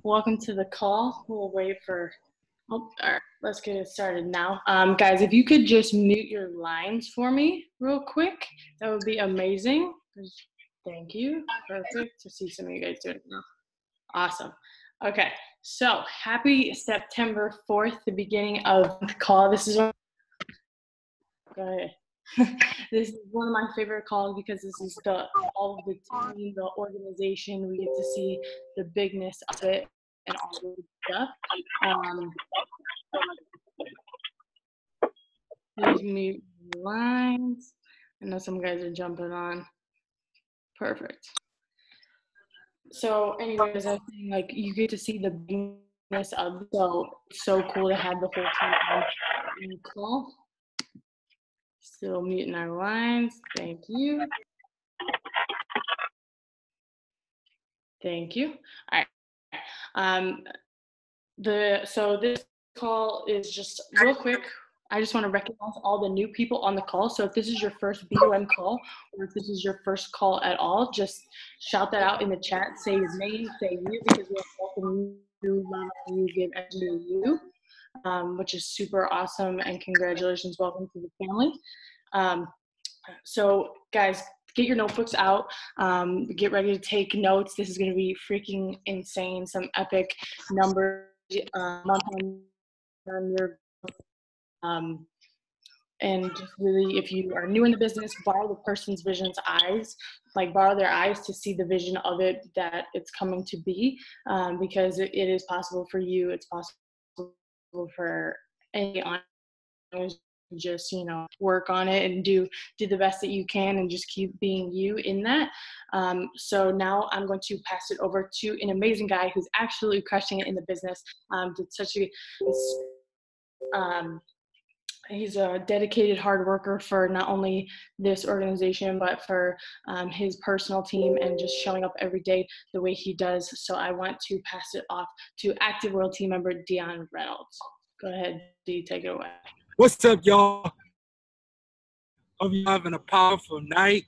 Welcome to the call. We'll wait for, all right, let's get it started now. Guys, if you could just mute your lines for me real quick, that would be amazing. Thank you. Perfect to see some of you guys doing it now. Awesome. Okay, so happy September 4th, the beginning of the call. Go ahead. This is one of my favorite calls because this is all of the team, the organization. We get to see the bigness of it and all the good stuff. Please mute lines. I know some guys are jumping on. Perfect. So anyways, I think like you get to see the bigness of it. So it's so cool to have the whole team on the call. Still muting our lines. Thank you. Thank you. All right. So this call is just real quick. I just want to recognize all the new people on the call. So if this is your first BOM call, or if this is your first call at all, just shout that out in the chat. Say your name, say you, because we'll welcome you, love you, give energy to you, which is super awesome. And congratulations, welcome to the family. So guys, get your notebooks out. Get ready to take notes. This is going to be freaking insane. Some epic numbers. Month on your and just really, if you are new in the business, borrow the person's vision's eyes, like borrow their eyes to see the vision of it that it's coming to be, because it is possible for you. It's possible for any entrepreneurs. Just work on it and do the best that you can and just keep being you in that. So now I'm going to pass it over to an amazing guy who's absolutely crushing it in the business. He's a dedicated hard worker for not only this organization but for his personal team, and just showing up every day the way he does. So I want to pass it off to Active World team member Dion Reynolds. Go ahead, D, take it away. What's up, y'all? Hope you're having a powerful night.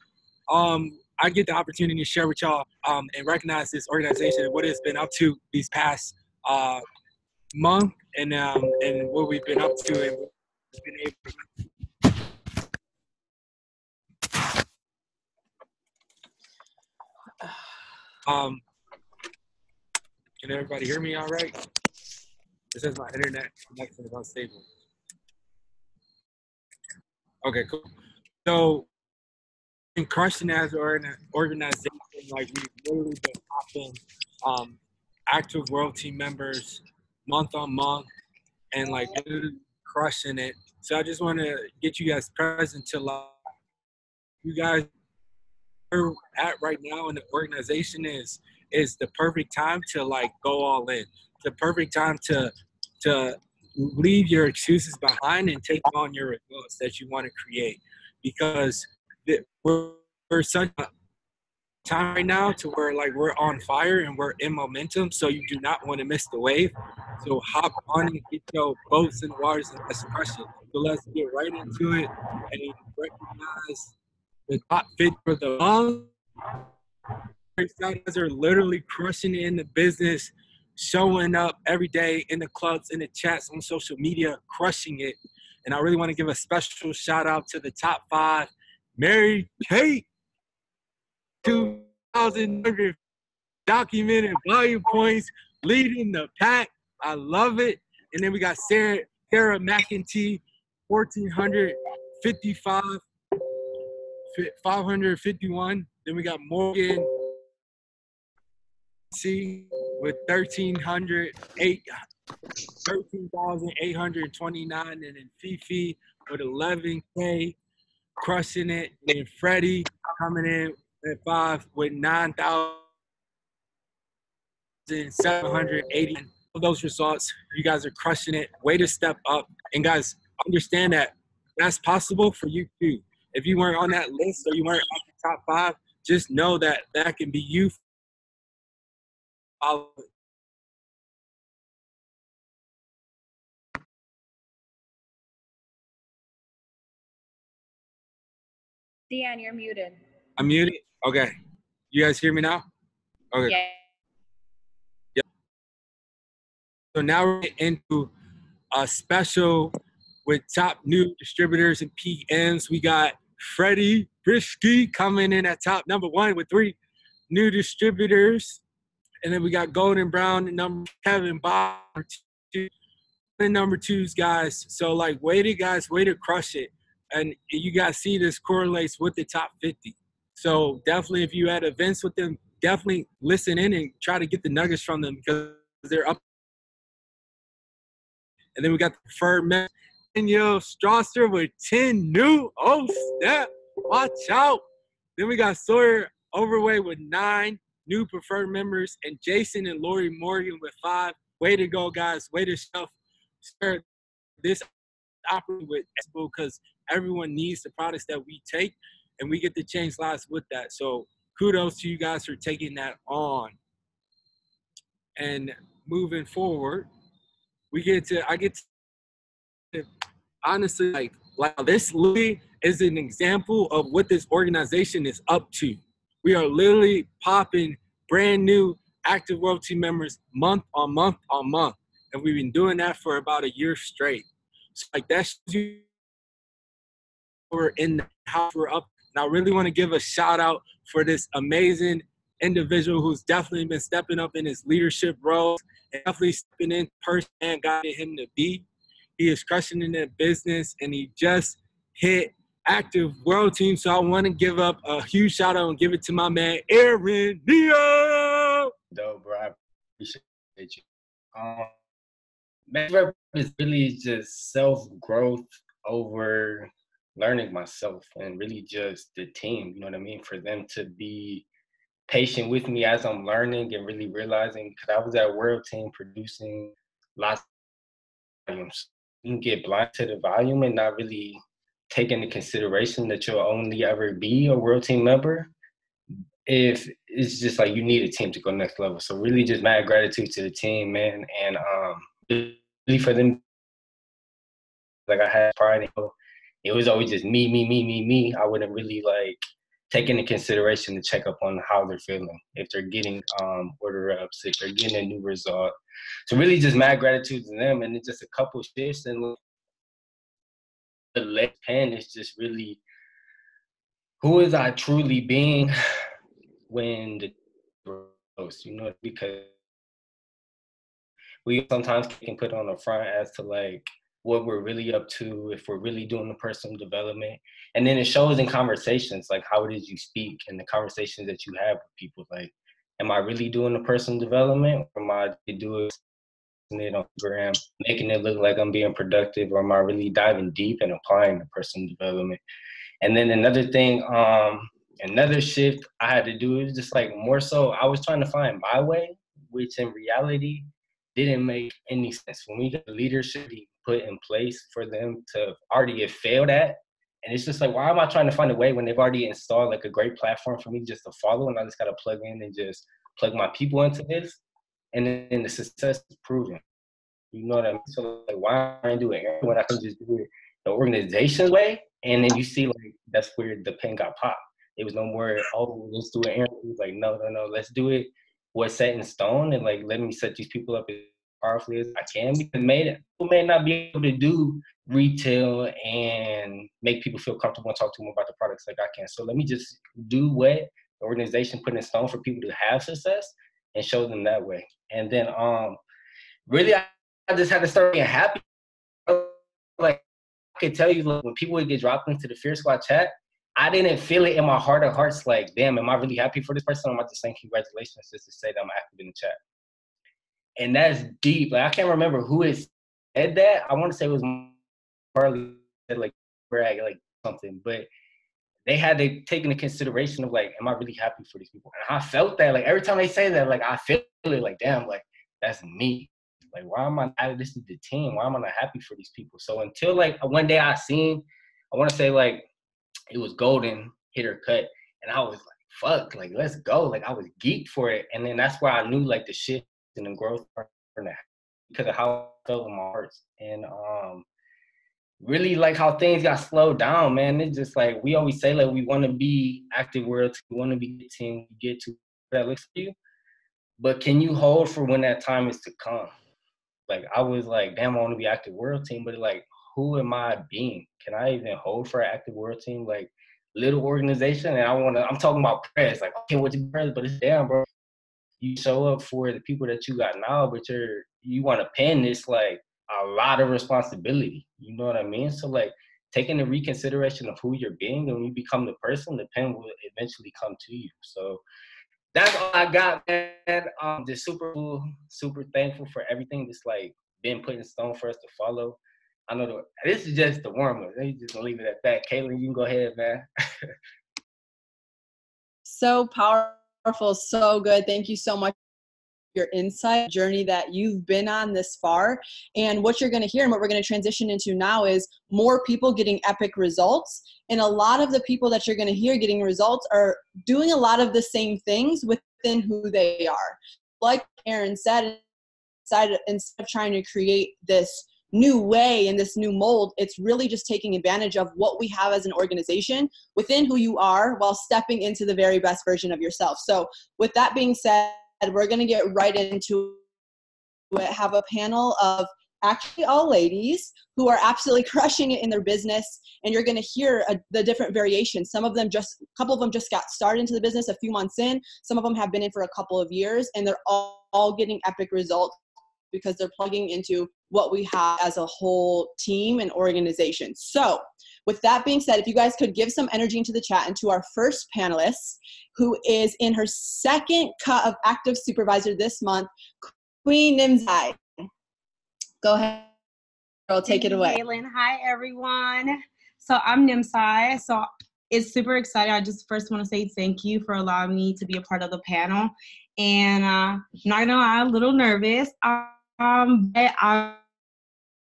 I get the opportunity to share with y'all and recognize this organization and what it's been up to these past month, and what we've been up to and what we've been able to. Can everybody hear me all right? It says my internet connection is unstable. Okay, cool. So, in crushing as an organization, like we've literally been popping Active World team members month on month, and like literally crushing it. So I just want to get you guys present to like you guys are at right now in the organization is the perfect time to like go all in. It's the perfect time to leave your excuses behind and take on your results that you want to create, because we're such a time right now to where like we're on fire and we're in momentum, so you do not want to miss the wave. So hop on and get your boats in the waters and let's crush it. So let's get right into it and recognize the top fit for the month. You guys are literally crushing it in the business, showing up every day in the clubs, in the chats, on social media, crushing it. And I really want to give a special shout out to the top 5. Mary Kate, 2,000 documented volume points, leading the pack. I love it. And then we got Sarah McEntee, 1,455, 551. Then we got Morgan C with 13,829, and then Fifi with 11K, crushing it. And then Freddie coming in at 5 with 9,780. All those results, you guys are crushing it. Way to step up. And guys, understand that that's possible for you too. If you weren't on that list or you weren't at the top 5, just know that that can be you. Dion, you're muted. I'm muted? Okay. You guys hear me now? Okay. Yeah. Yep. So now we're into a special with top new distributors and PMs. We got Freddie Brisky coming in at top number 1 with 3 new distributors. And then we got Golden Brown and number Kevin Bob and number 2s, guys. So like way to crush it. And you guys see this correlates with the top 50. So definitely if you had events with them, definitely listen in and try to get the nuggets from them because they're up. And then we got the preferred member, Danielle Strasser with 10 new. Oh, snap. Watch out. Then we got Sawyer Overway with 9 new preferred members, and Jason and Lori Morgan with 5. Way to go, guys. Way to share this opportunity with Expo because everyone needs the products that we take, and we get to change lives with that. So kudos to you guys for taking that on. And moving forward, I get to honestly like this literally is an example of what this organization is up to. We are literally popping brand new active world team members month on month on month. And we've been doing that for about a year straight. So like that shows you we're in the house, we're up. And I really want to give a shout out for this amazing individual who's definitely been stepping up in his leadership roles and definitely stepping in person and guiding him to be. He is crushing in that business, and he just hit active world team. So I want to give up a huge shout out and give it to my man, Aaron Neo. Dope, bro. I appreciate you. Max Rep is really just self-growth over learning myself and really just the team, you know what I mean? For them to be patient with me as I'm learning and really realizing, because I was at World Team producing lots of volumes. You can get blind to the volume and not really take into consideration that you'll only ever be a World Team member if it's just like you need a team to go next level. So really just mad gratitude to the team, man. And really for them, like I had pride in it was always just me. I wouldn't really like take into consideration to check up on how they're feeling, if they're getting order ups, if they're getting a new result. So really just mad gratitude to them. And it's just a couple shifts and the left pen is just really who is I truly being when the post, you know, because we sometimes can put on the front as to like what we're really up to, if we're really doing the personal development. And then it shows in conversations, like how it is you speak and the conversations that you have with people. Like, am I really doing the personal development, or am I doing it on Instagram, making it look like I'm being productive, or am I really diving deep and applying the personal development? And then another thing, another shift I had to do is just like more so I was trying to find my way, which in reality didn't make any sense. When we got leadership put in place for them to already have failed at, and it's just like, why am I trying to find a way when they've already installed like a great platform for me just to follow, and I just got to plug in and just plug my people into this, and then the success is proven. You know what I mean? So like, why am I doing it when I can just do it the organization's way? And then you see like that's where the pen got popped. It was no more, oh, let's do it. It was like, no, let's do it what's set in stone, and like let me set these people up as powerfully as I can, because people may not be able to do retail and make people feel comfortable and talk to them about the products like I can. So let me just do what the organization put in stone for people to have success and show them that way. And then really I just had to start being happy. Like I could tell you, like, when people would get dropped into the Fear Squad chat, I didn't feel it in my heart of hearts like, damn, am I really happy for this person? Or am I just saying congratulations just to say that I'm active in the chat? And that's deep. Like I can't remember who it said that. I want to say it was Harley said like brag like something, but they had to take into consideration of like, am I really happy for these people? And I felt that like every time they say that, like I feel it like, damn, like that's me. Like why am I not, this is the team? Why am I not happy for these people? So until like one day I want to say like it was Golden hit her cut, and I was like, fuck, like let's go. Like I was geeked for it. And then that's where I knew like the shift and the growth because of how I felt in my heart. And really like how things got slowed down, man. It's just like we always say like we want to be active world, we want to be the team, get to that looks for you. But can you hold for when that time is to come? Like, I was like, damn, I want to be active world team, but like, who am I being? Can I even hold for an active world team? Like, little organization, and I'm talking about press. Like, okay, what's press? But it's damn, bro. You show up for the people that you got now, but you want to pen this like a lot of responsibility. You know what I mean? So like taking the reconsideration of who you're being, and when you become the person, the pen will eventually come to you. So that's all I got, man. Just super cool, super thankful for everything that's like been put in stone for us to follow. I know this is just the warm up. They just gonna leave it at that. Caitlin, you can go ahead, man. So powerful, so good. Thank you so much for your insight journey that you've been on this far. And what you're going to hear and what we're going to transition into now is more people getting epic results. And a lot of the people that you're going to hear getting results are doing a lot of the same things within who they are. Like Aaron said, instead of trying to create this new way and this new mold, it's really just taking advantage of what we have as an organization within who you are while stepping into the very best version of yourself. So with that being said, we're going to get right into it. Have a panel of actually all ladies who are absolutely crushing it in their business, and you're going to hear the different variations. A couple of them just got started into the business a few months in. Some of them have been in for a couple of years, and they're all getting epic results because they're plugging into what we have as a whole team and organization. So with that being said, if you guys could give some energy into the chat and to our first panelist, who is in her second cut of active supervisor this month, Queen Nimzai. Go ahead, girl, take it away. Kaylin. Hi, everyone. So I'm Nimzai. So it's super exciting. I just first want to say thank you for allowing me to be a part of the panel. And I'm not gonna lie, I'm a little nervous. But I'm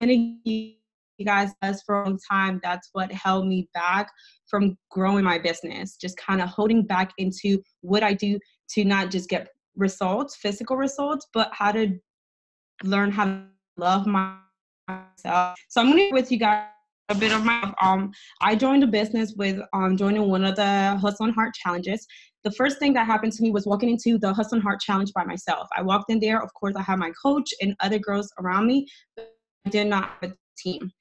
gonna give you guys this for a long time. That's what held me back from growing my business. Just kind of holding back into what I do to not just get results, physical results, but how to learn how to love myself. So I'm gonna share with you guys a bit of my I joined a business with joining one of the Hustle and Heart challenges. The first thing that happened to me was walking into the Hustle and Heart challenge by myself. I walked in there, of course I had my coach and other girls around me, but I did not have a team.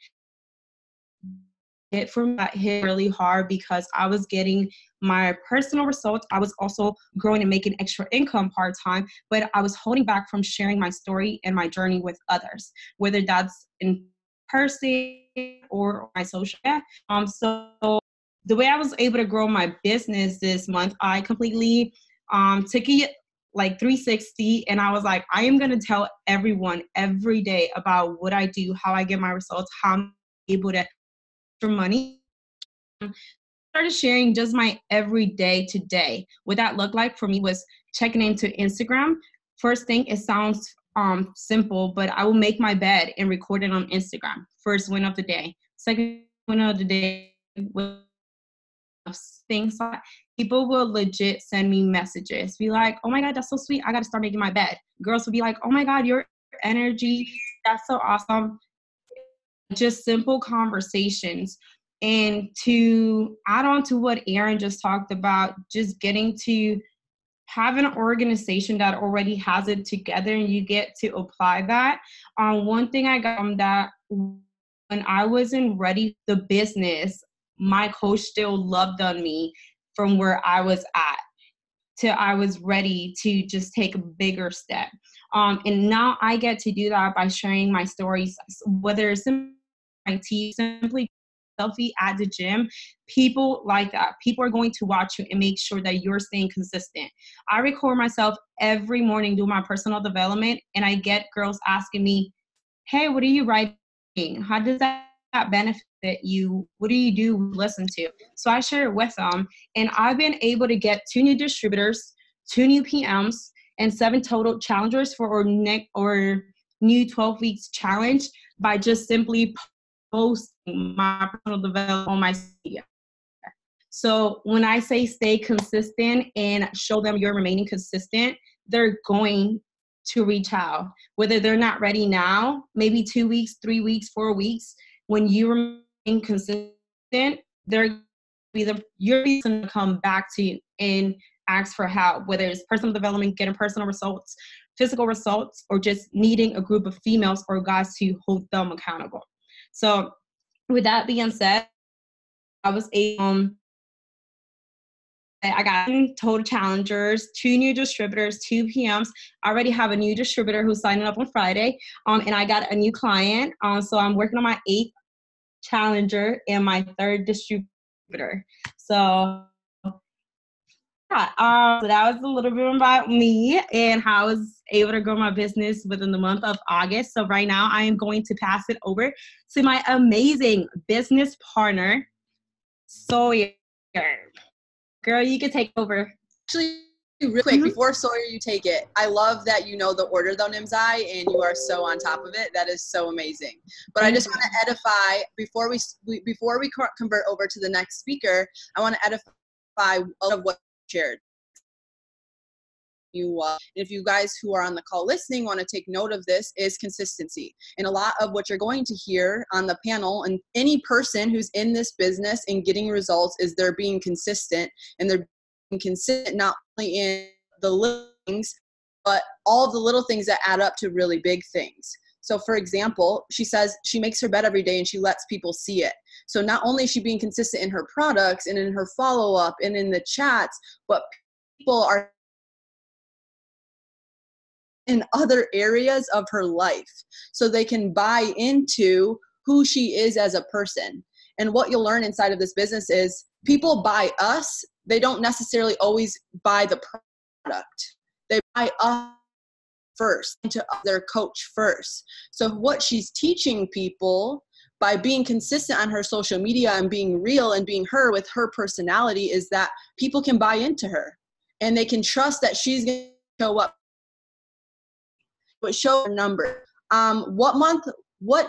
It for me that hit really hard because I was getting my personal results. I was also growing and making extra income part-time, but I was holding back from sharing my story and my journey with others, whether that's in person or my social media. So the way I was able to grow my business this month, I completely took it like 360, and I was like, I am going to tell everyone every day about what I do, how I get my results, how I'm able to for money. Started sharing just my everyday to day. What that looked like for me was checking into Instagram. First thing, it sounds simple, but I will make my bed and record it on Instagram. First win of the day. Second win of the day with things like people will legit send me messages, be like, oh my God, that's so sweet. I got to start making my bed. Girls will be like, oh my God, your energy, that's so awesome. Just simple conversations. And to add on to what Aaron just talked about, just getting to have an organization that already has it together and you get to apply that. One thing I got from that, when I wasn't ready for the business, my coach still loved on me from where I was at till I was ready to just take a bigger step. And now I get to do that by sharing my stories, whether it's my team, simply selfie at the gym. People like that. People are going to watch you and make sure that you're staying consistent. I record myself every morning doing my personal development, and I get girls asking me, hey, what are you writing? How does that benefit you? What do you do listen to? So I share it with them, and I've been able to get 2 new distributors, 2 new PMs, and 7 total challengers for our new 12 weeks challenge by just simply posting my personal development on my media. So when I say stay consistent and show them you're remaining consistent, they're going to reach out. Whether they're not ready now, maybe 2 weeks, 3 weeks, 4 weeks, when you remain consistent, you're going to come back to you and ask for help, whether it's personal development, getting personal results, physical results or just needing a group of females or guys to hold them accountable. So with that being said, I was I got total challengers, 2 new distributors, 2 PMs. I already have a new distributor who's signing up on Friday, and I got a new client. So I'm working on my 8th challenger and my 3rd distributor. So yeah, so that was a little bit about me and how I was able to grow my business within the month of August. So right now I am going to pass it over to my amazing business partner, Sawyer. Girl, you can take over. Actually, real quick, before Sawyer, you take it. I love that you know the order though, Nimzai, and you are so on top of it. That is so amazing. But I just want to edify before we convert over to the next speaker. I want to edify all of what you shared. If you guys who are on the call listening want to take note of this, is consistency. And a lot of what you're going to hear on the panel, and any person who's in this business and getting results, is they're being consistent, and they're being consistent not only in the little things, but all of the little things that add up to really big things. So for example, she says she makes her bed every day and she lets people see it. So not only is she being consistent in her products and in her follow-up and in the chats, but people are in other areas of her life so they can buy into who she is as a person. And what you'll learn inside of this business is people buy us. They don't necessarily always buy the product. They buy us first, into their coach first. So what she's teaching people by being consistent on her social media and being real and being her with her personality is that people can buy into her and they can trust that she's going to show up. But show a number. What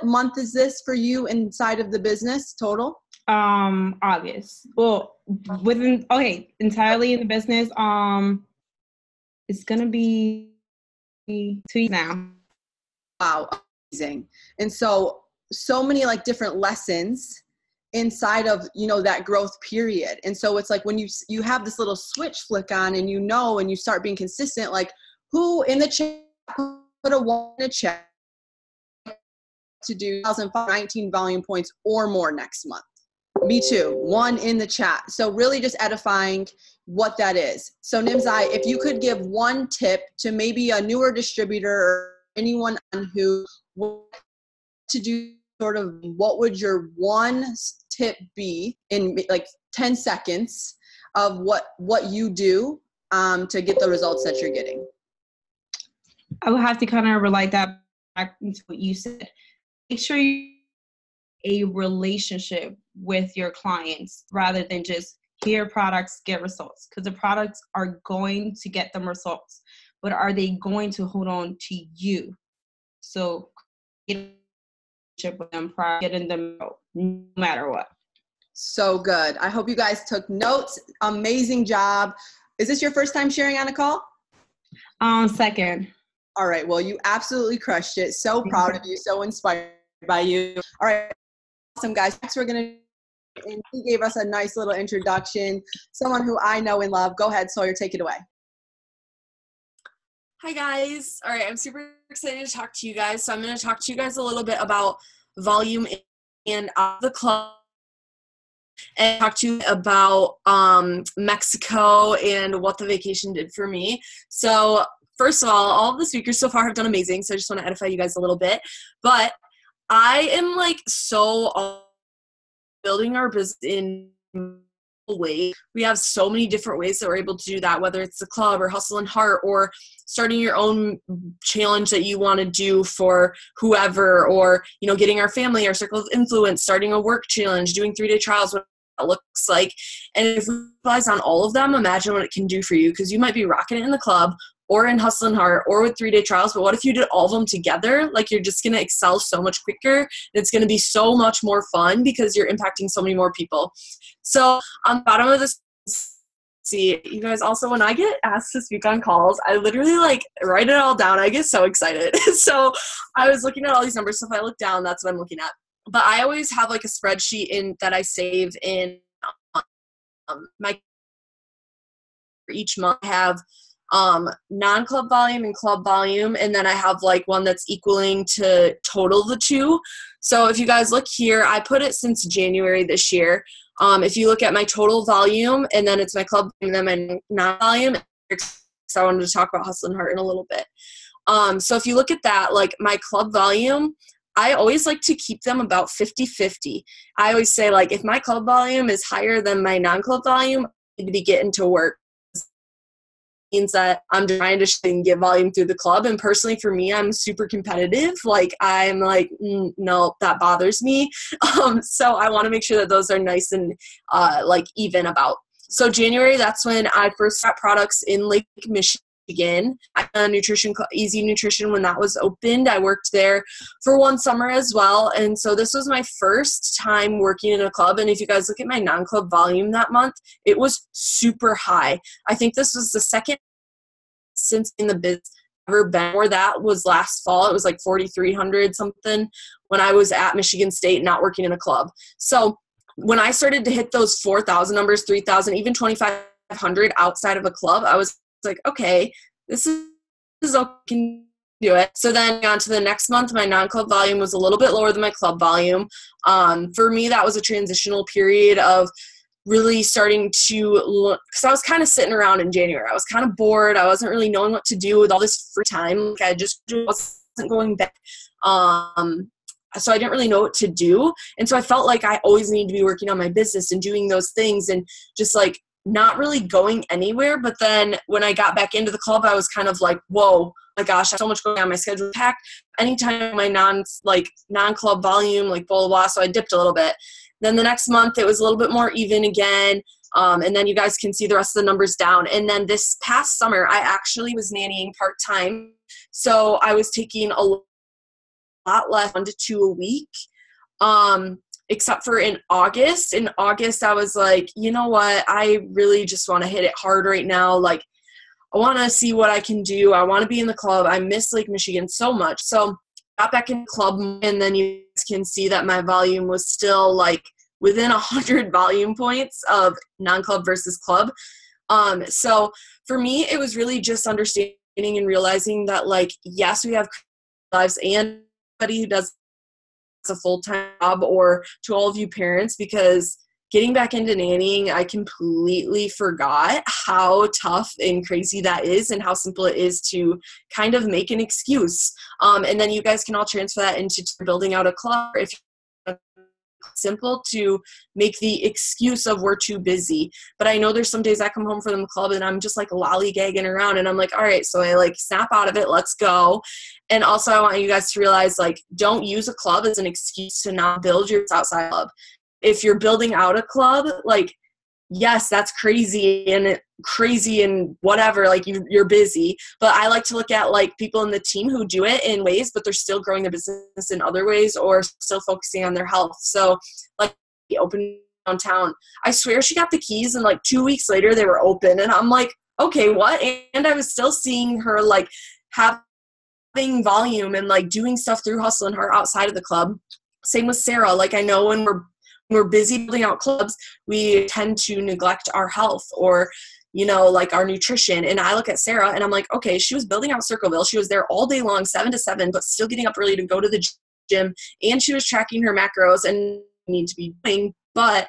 month is this for you inside of the business total? August. Well, entirely in the business. It's gonna be 2 years now. Wow, amazing. And so many like different lessons inside of, you know, that growth period. And so it's like when you have this little switch flick on and you know, and you start being consistent, like who in the chat put a 1 in a chat to do 2019 volume points or more next month. Me too. 1 in the chat. So really just edifying what that is. So Nimzai, if you could give 1 tip to maybe a newer distributor or anyone who wants to do sort of, what would your 1 tip be in like 10 seconds of what you do to get the results that you're getting? I will have to kind of relate that back into what you said. Make sure you have a relationship with your clients rather than just hear products, get results. Because the products are going to get them results, but are they going to hold on to you? So get a relationship with them prior to getting them out, no matter what. So good. I hope you guys took notes. Amazing job. Is this your first time sharing on a call? Second. All right. Well, you absolutely crushed it. So proud of you. So inspired by you. All right. Awesome, guys. Next, we're going to, and he gave us a nice little introduction. Someone who I know and love. Go ahead, Sawyer. Take it away. Hi, guys. All right. I'm super excited to talk to you guys. So I'm going to talk to you guys a little bit about volume and the club, and talk to you about Mexico and what the vacation did for me. So first of all of the speakers so far have done amazing, so I just want to edify you guys a little bit. But I am like so building our business in way. We have so many different ways that we're able to do that, whether it's the club or Hustle and Heart or starting your own challenge that you want to do for whoever, or, you know, getting our family, our circle of influence, starting a work challenge, doing 3-day trials, what that looks like. And if we realize on all of them, imagine what it can do for you, because you might be rocking it in the club or in Hustle and Heart or with 3-day trials, but what if you did all of them together? Like, you're just going to excel so much quicker, and it's going to be so much more fun because you're impacting so many more people. So on the bottom of this, see, you guys, also when I get asked to speak on calls, I literally like write it all down. I get so excited. So I was looking at all these numbers. So if I look down, that's what I'm looking at. But I always have like a spreadsheet in that I save in my each month. I have non-club volume and club volume, and then I have like one that's equaling to total the two. So if you guys look here, I put it since January this year. If you look at my total volume, and then it's my club and then my non-volume, so I wanted to talk about Hustle and Heart in a little bit. So if you look at that, like my club volume, I always like to keep them about 50-50. I always say, like, if my club volume is higher than my non-club volume, I need to be getting to work. Means that I'm trying to get volume through the club. And personally for me, I'm super competitive. Like I'm like, no, that bothers me. So I want to make sure that those are nice and like even about. So January, that's when I first got products in Lake Michigan. I done Easy Nutrition when that was opened. I worked there for one summer as well. And so this was my first time working in a club. And if you guys look at my non-club volume that month, it was super high. I think this was the second since in the business ever been, or that was last fall. It was like 4,300 something when I was at Michigan State, not working in a club. So when I started to hit those 4,000 numbers, 3,000, even 2,500 outside of a club, I was like, okay, this is okay, can do it. So then on to the next month, my non-club volume was a little bit lower than my club volume. For me, that was a transitional period of really starting to look, because I was kind of sitting around in January. I was kind of bored. I wasn't really knowing what to do with all this free time. Like I just wasn't going back. So I didn't really know what to do. And so I felt like I always needed to be working on my business and doing those things and just like not really going anywhere. But then when I got back into the club, I was kind of like, whoa, my gosh, I have so much going on. My schedule packed. Anytime my non-club volume, like blah, blah, blah. So I dipped a little bit. Then the next month, it was a little bit more even again. And then you guys can see the rest of the numbers down. And then this past summer, I actually was nannying part-time. So I was taking a lot less, 1 to 2 a week, except for in August. In August, I was like, you know what? I really just want to hit it hard right now. Like, I want to see what I can do. I want to be in the club. I miss Lake Michigan so much. So got back in the club, and then you guys can see that my volume was still like within 100 volume points of non-club versus club. So for me, it was really just understanding and realizing that, like, yes, we have lives, and anybody who does a full-time job, or to all of you parents, because getting back into nannying, I completely forgot how tough and crazy that is and how simple it is to kind of make an excuse. And then you guys can all transfer that into building out a club. If you're simple to make the excuse of we're too busy. But I know there's some days I come home from the club and I'm just like lollygagging around, and I'm like, all right, so I like snap out of it. Let's go. And also I want you guys to realize, like, don't use a club as an excuse to not build your outside club. If you're building out a club, like, yes, that's crazy and whatever, like you're busy. But I like to look at like people in the team who do it in ways, but they're still growing their business in other ways or still focusing on their health. So like open downtown, I swear she got the keys and like 2 weeks later they were open. And I'm like, okay, what? And I was still seeing her like having volume and like doing stuff through Hustle and Heart outside of the club. Same with Sarah. Like I know when we're busy building out clubs, we tend to neglect our health or, you know, like our nutrition. And I look at Sarah and I'm like, okay, she was building out Circleville. She was there all day long, 7 to 7, but still getting up early to go to the gym. And she was tracking her macros and need to be doing, but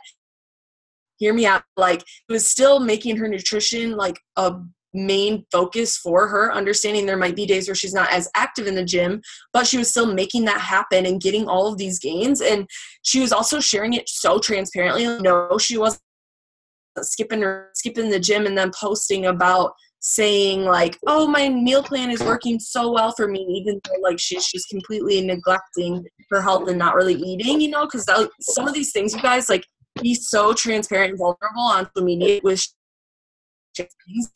hear me out. Like it was still making her nutrition like a main focus for her, understanding there might be days where she's not as active in the gym, but she was still making that happen and getting all of these gains. And she was also sharing it so transparently. No, she wasn't skipping the gym and then posting about saying like, oh, my meal plan is working so well for me, even though like she's completely neglecting her health and not really eating, you know, because some of these things, you guys, like, be so transparent and vulnerable on social media with things,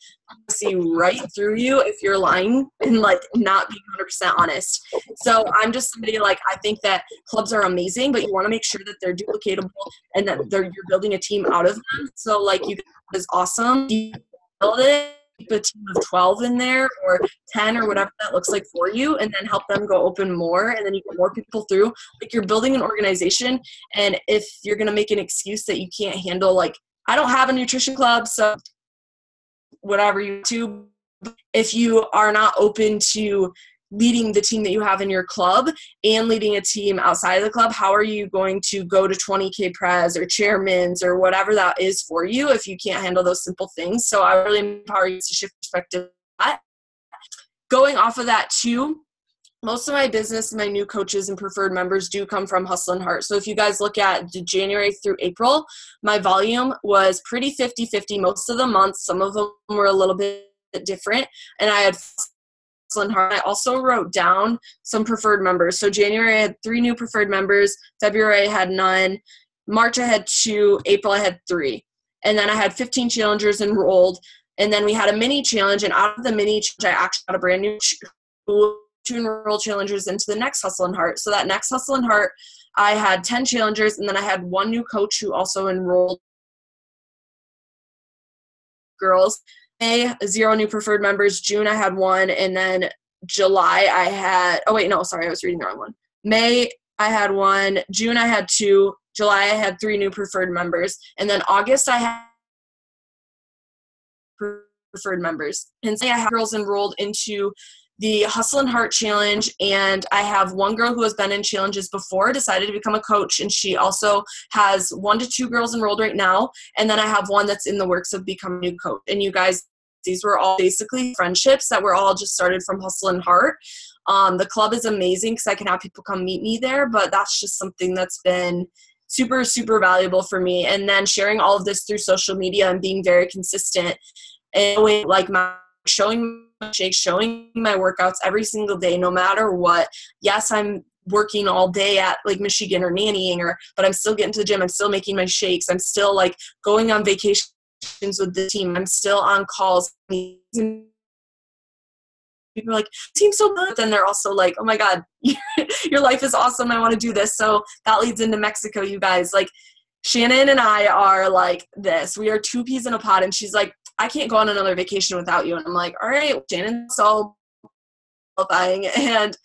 see right through you if you're lying and like not being 100% honest. So I'm just somebody, like, I think that clubs are amazing, but you want to make sure that they're duplicatable and that you're building a team out of them. So like, you guys is awesome. You build it, keep a team of 12 in there or 10 or whatever that looks like for you, and then help them go open more, and then you get more people through. Like, you're building an organization, and if you're going to make an excuse that you can't handle, like, I don't have a nutrition club, so whatever you do, if you are not open to leading the team that you have in your club and leading a team outside of the club, how are you going to go to 20K pres or chairmans or whatever that is for you if you can't handle those simple things? So I really empower you to shift perspective. Going off of that too, most of my business, my new coaches and preferred members do come from Hustle and Heart. So if you guys look at January through April, my volume was pretty 50-50 most of the months. Some of them were a little bit different. And I had Hustle and Heart. I also wrote down some preferred members. So January I had 3 new preferred members. February I had none. March I had 2. April I had 3. And then I had 15 challengers enrolled. And then we had a mini challenge. And out of the mini challenge, I actually got a brand new to enroll challengers into the next Hustle and Heart. So that next Hustle and Heart, I had 10 challengers, and then I had 1 new coach who also enrolled girls. May, 0 new preferred members. June, I had 1, and then July, I had, oh wait, no, sorry, I was reading the wrong one. May, I had 1. June, I had 2. July, I had 3 new preferred members. And then August, I had preferred members. And so I have girls enrolled into the Hustle and Heart Challenge, and I have 1 girl who has been in challenges before, decided to become a coach, and she also has 1 to 2 girls enrolled right now, and then I have 1 that's in the works of becoming a new coach. And you guys, these were all basically friendships that were all just started from Hustle and Heart. The club is amazing because I can have people come meet me there, but that's just something that's been super, super valuable for me. And then sharing all of this through social media and being very consistent and like showing my shakes, showing my workouts every single day, no matter what. Yes, I'm working all day at like Michigan or nannying, but I'm still getting to the gym. I'm still making my shakes. I'm still like going on vacations with the team. I'm still on calls. People are like, team's so good. Then they're also like, oh my God, your life is awesome. I want to do this. So that leads into Mexico, you guys. Like Shannon and I are like this. We are 2 peas in a pod. And she's like, I can't go on another vacation without you. And I'm like, all right, Shannon, so qualifying. And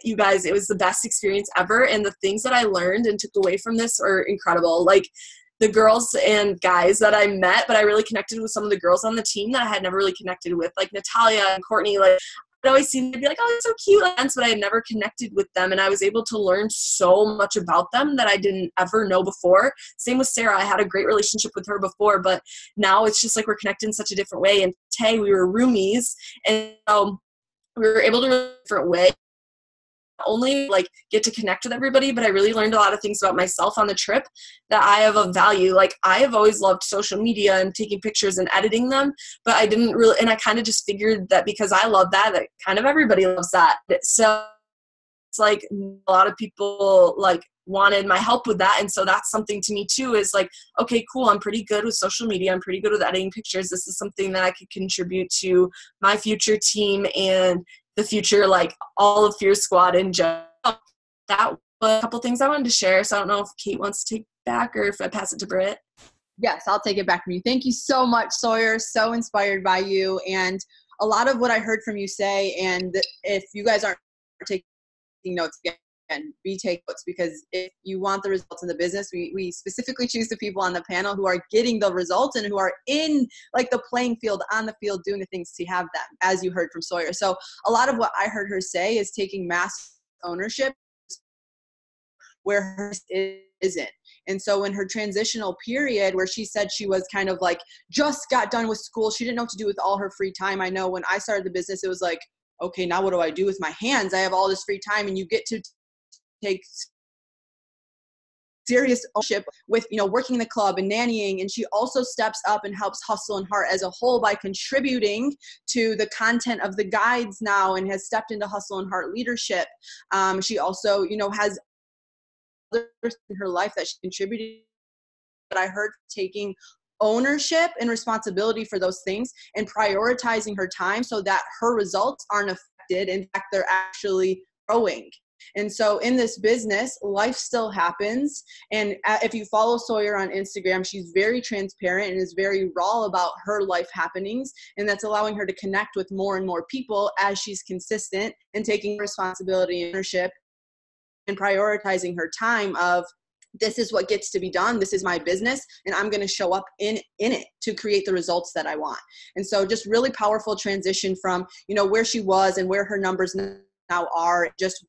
you guys, it was the best experience ever. And the things that I learned and took away from this are incredible. Like the girls and guys that I met, but I really connected with some of the girls on the team that I had never really connected with, like Natalia and Courtney. Like I'd always seen them be like, oh, it's so cute, but I had never connected with them. And I was able to learn so much about them that I didn't ever know before. Same with Sarah. I had a great relationship with her before, but now it's just like we're connected in such a different way. And Tay, we were roomies, and we were able to in a different way. Not only like get to connect with everybody, but I really learned a lot of things about myself on the trip that I have of value. Like I have always loved social media and taking pictures and editing them, but I didn't really, and I kind of just figured that because I love that kind of everybody loves that. So it's like a lot of people like wanted my help with that. And so that's something to me too, is like, okay, cool. I'm pretty good with social media. I'm pretty good with editing pictures. This is something that I could contribute to my future team and the future, like all of Fear Squad in general. That was a couple things I wanted to share. So I don't know if Kate wants to take back or if I pass it to Britt. Yes, I'll take it back from you. Thank you so much, Sawyer. So inspired by you. And a lot of what I heard from you say, and if you guys aren't taking notes again, take notes, because if you want the results in the business, we specifically choose the people on the panel who are getting the results and who are in like the playing field, on the field, doing the things to have them, as you heard from Sawyer. So a lot of what I heard her say is taking mass ownership where hers isn't. And so in her transitional period where she said she was kind of like just got done with school, she didn't know what to do with all her free time. I know when I started the business, it was like, okay, now what do I do with my hands? I have all this free time, and you get to take serious ownership with, working the club and nannying. And she also steps up and helps Hustle and Heart as a whole by contributing to the content of the guides now, and has stepped into Hustle and Heart leadership. She also, has others in her life that she contributed. But I heard taking ownership and responsibility for those things and prioritizing her time so that her results aren't affected. In fact, they're actually growing. And so in this business, life still happens. And if you follow Sawyer on Instagram, she's very transparent and is very raw about her life happenings. And that's allowing her to connect with more and more people as she's consistent and taking responsibility and ownership and prioritizing her time of this is what gets to be done. This is my business, and I'm going to show up in it to create the results that I want. And so just really powerful transition from, you know, where she was and where her numbers now are, just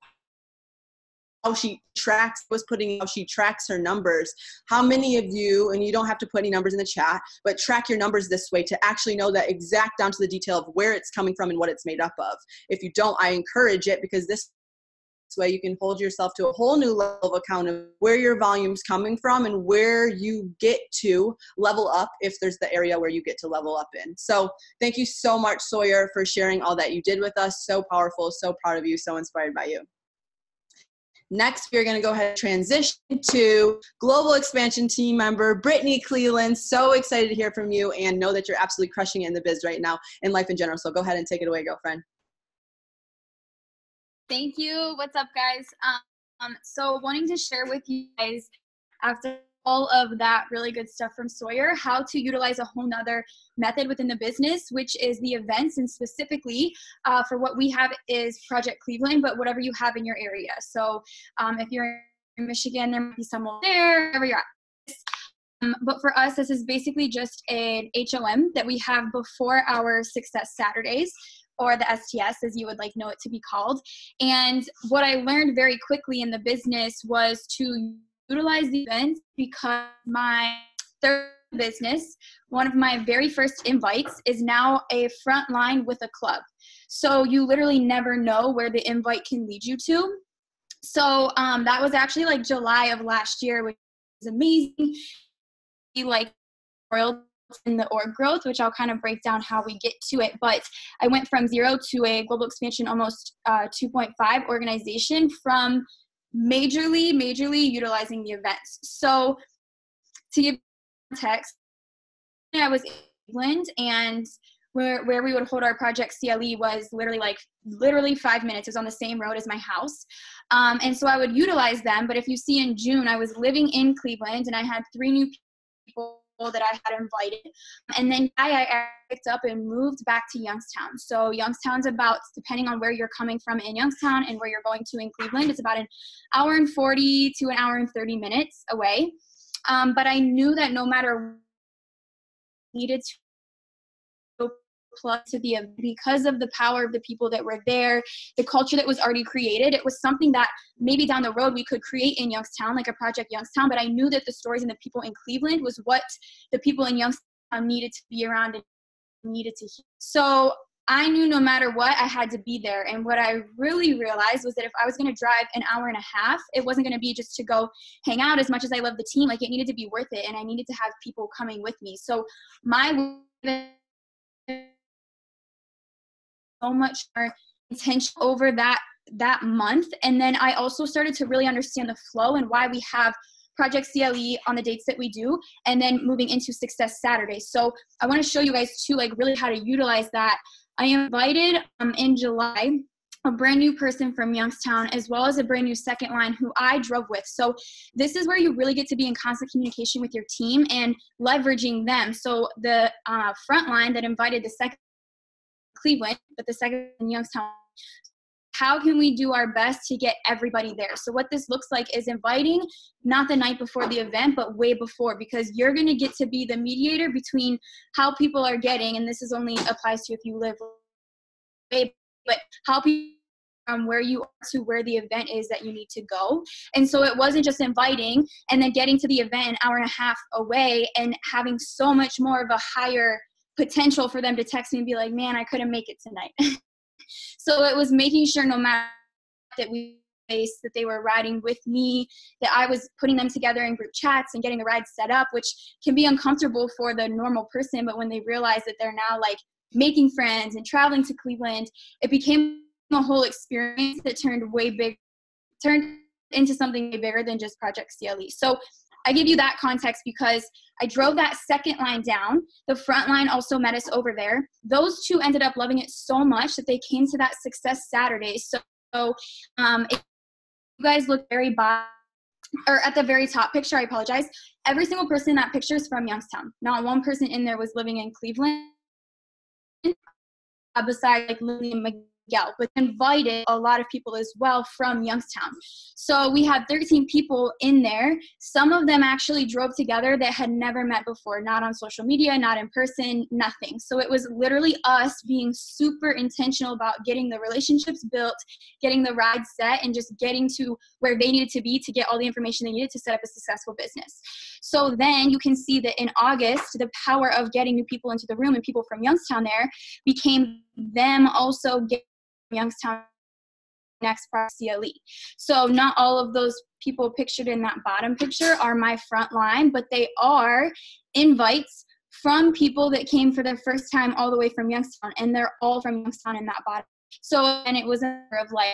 how she tracks, how she tracks her numbers. How many of you, and you don't have to put any numbers in the chat, but track your numbers this way to actually know that exact down to the detail of where it's coming from and what it's made up of. If you don't, I encourage it, because this way you can hold yourself to a whole new level of account of where your volume's coming from and where you get to level up if there's the area where you get to level up in. So thank you so much, Sawyer, for sharing all that you did with us. So powerful, so proud of you, so inspired by you. Next, we're going to go ahead and transition to Global Expansion team member, Brittany Cleveland. So excited to hear from you and know that you're absolutely crushing it in the biz right now and life in general. So go ahead and take it away, girlfriend. Thank you. What's up, guys? So wanting to share with you guys, after all of that really good stuff from Sawyer, how to utilize a whole nother method within the business, which is the events, and specifically for what we have is Project Cleveland, but whatever you have in your area. So if you're in Michigan, there might be someone there, wherever you're at. But for us, this is basically just an HOM that we have before our Success Saturdays, or the STS, as you would like know it to be called. And what I learned very quickly in the business was to utilize the events, because my third business, one of my very first invites is now a front line with a club. So you literally never know where the invite can lead you to. So that was actually like July of last year, which was amazing. Like in the org growth, which I'll kind of break down how we get to it. But I went from 0 to a global expansion, almost 2.5 organization from majorly utilizing the events. So to give context, I was in England, and where we would hold our project CLE was literally 5 minutes. It was on the same road as my house. And so I would utilize them. But if you see in June, I was living in Cleveland, and I had 3 new people that I had invited. And then I picked up and moved back to Youngstown. So Youngstown's about, depending on where you're coming from in Youngstown and where you're going to in Cleveland, it's about an hour and 40 to an hour and 30 minutes away. But I knew that no matter what, needed to go plus to the, because of the power of the people that were there, the culture that was already created. It was something that maybe down the road we could create in Youngstown, like a Project Youngstown, but I knew that the stories and the people in Cleveland was what the people in Youngstown needed to be around and needed to hear. So I knew no matter what, I had to be there. And what I really realized was that if I was going to drive an hour and a half, it wasn't going to be just to go hang out. As much as I love the team, like, it needed to be worth it, and I needed to have people coming with me. So my so much more intention over that month. And then I also started to really understand the flow and why we have Project CLE on the dates that we do, and then moving into Success Saturday. So I want to show you guys too, like, really how to utilize that. I invited in July a brand new person from Youngstown, as well as a brand new second line who I drove with. So this is where you really get to be in constant communication with your team and leveraging them. So the front line that invited the second Cleveland, but the second in Youngstown, how can we do our best to get everybody there? So what this looks like is inviting not the night before the event, but way before, because you're going to get to be the mediator between how people are getting, and this is only applies to if you live away, but how people from where you are to where the event is that you need to go. And so it wasn't just inviting and then getting to the event an hour and a half away and having so much more of a higher potential for them to text me and be like, man, I couldn't make it tonight. So it was making sure no matter that that they were riding with me, that I was putting them together in group chats and getting the ride set up, which can be uncomfortable for the normal person. But when they realize that they're now like making friends and traveling to Cleveland, it became a whole experience that turned into something way bigger than just Project CLE. So I give you that context because I drove that second line down. The front line also met us over there. Those two ended up loving it so much that they came to that Success Saturday. So if you guys look very or at the very top picture, I apologize. Every single person in that picture is from Youngstown. Not one person in there was living in Cleveland. Besides like Lily and gal, but invited a lot of people as well from Youngstown. So we had 13 people in there. Some of them actually drove together that had never met before, not on social media, not in person, nothing. So it was literally us being super intentional about getting the relationships built, getting the ride set, and just getting to where they needed to be to get all the information they needed to set up a successful business. So then you can see that in August, the power of getting new people into the room and people from Youngstown there became them also getting Youngstown next part CLE. So not all of those people pictured in that bottom picture are my front line, but they are invites from people that came for the first time all the way from Youngstown, and they're all from Youngstown in that bottom. So, and it was a matter of like,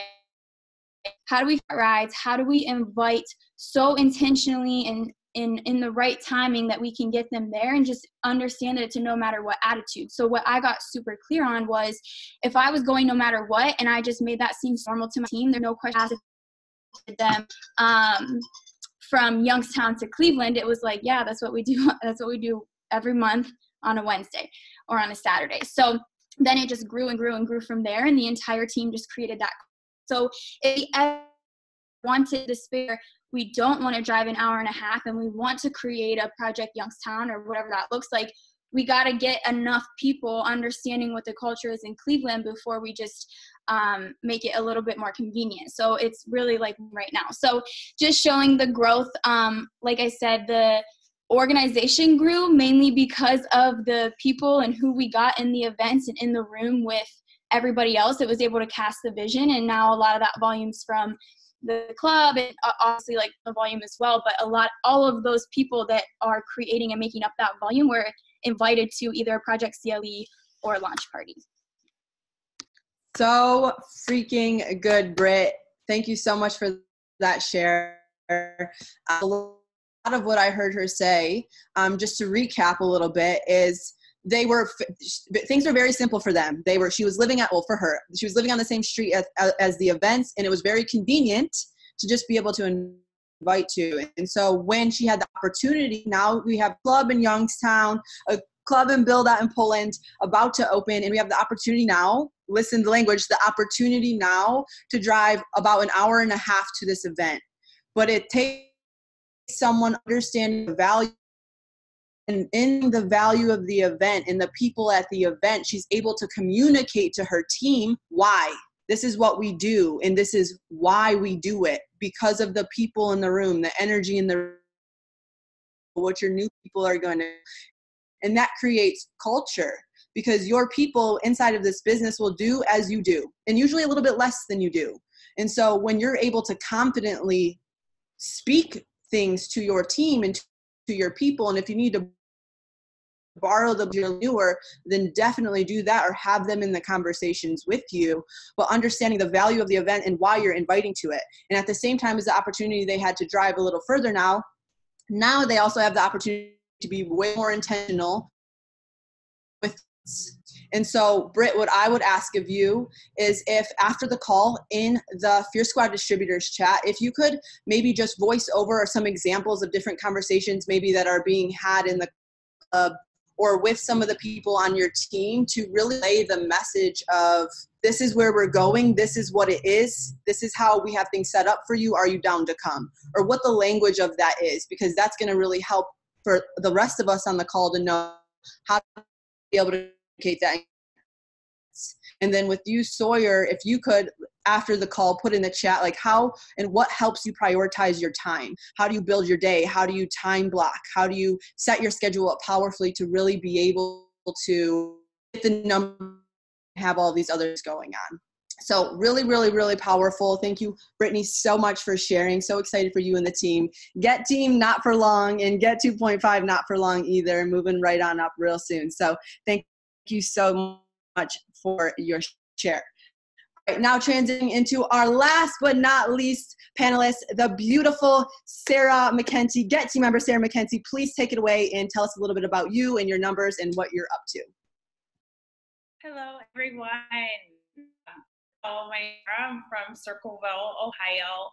how do we start rides? How do we invite so intentionally and in the right timing that we can get them there, and just understand that it's a no matter what attitude. So what I got super clear on was, if I was going no matter what and I just made that seem normal to my team, there's no question asked them from Youngstown to Cleveland. It was like, yeah, that's what we do. That's what we do every month on a Wednesday or on a Saturday. So then it just grew and grew and grew from there, and the entire team just created that. So if we ever wanted to spare, we don't want to drive an hour and a half and we want to create a Project Youngstown or whatever that looks like, we got to get enough people understanding what the culture is in Cleveland before we just make it a little bit more convenient. So it's really like right now. So just showing the growth. Like I said, the organization grew mainly because of the people and who we got in the events and in the room with everybody else that was able to cast the vision. And now a lot of that volume's from the club, and obviously like the volume as well, but all of those people that are creating and making up that volume were invited to either a Project CLE or a launch party. So freaking good, Britt. Thank you so much for that share. A lot of what I heard her say, just to recap a little bit, is things were very simple for them. She was living for her, she was living on the same street as the events, and it was very convenient to just be able to invite to. And so when she had the opportunity, now we have a club in Youngstown, a club in Build Out in Poland about to open, and we have the opportunity now, listen to the language, the opportunity now to drive about an hour and a half to this event. But it takes someone understanding the value, and in the value of the event and the people at the event, she's able to communicate to her team why. This is what we do, and this is why we do it, because of the people in the room, the energy in the room, what your new people are going to, and that creates culture, because your people inside of this business will do as you do, and usually a little bit less than you do. And so when you're able to confidently speak things to your team and to your people, and if you need to borrow you're newer, then definitely do that, or have them in the conversations with you, but understanding the value of the event and why you're inviting to it. And at the same time as the opportunity they had to drive a little further now they also have the opportunity to be way more intentional with. And so, Britt, what I would ask of you is, if after the call in the Fear Squad distributors chat, if you could maybe just voice over some examples of different conversations maybe that are being had in the club or with some of the people on your team, to really lay the message of, this is where we're going, this is what it is, this is how we have things set up for you, are you down to come? Or what the language of that is, because that's going to really help for the rest of us on the call to know how to be able to communicate that. And then with you, Sawyer, if you could, after the call, put in the chat, like how and what helps you prioritize your time? How do you build your day? How do you time block? How do you set your schedule up powerfully to really be able to get the number, have all these others going on? So really, really, really powerful. Thank you, Brittany, so much for sharing. So excited for you and the team. Get team not for long, and get 2.5 not for long either. Moving right on up real soon. So thank you so much for your share. All right, now transitioning into our last but not least panelist, the beautiful Sarah McKenty. Get team member Sarah McKenty, please take it away and tell us a little bit about you and your numbers and what you're up to. Hello, everyone. I'm from Circleville, Ohio.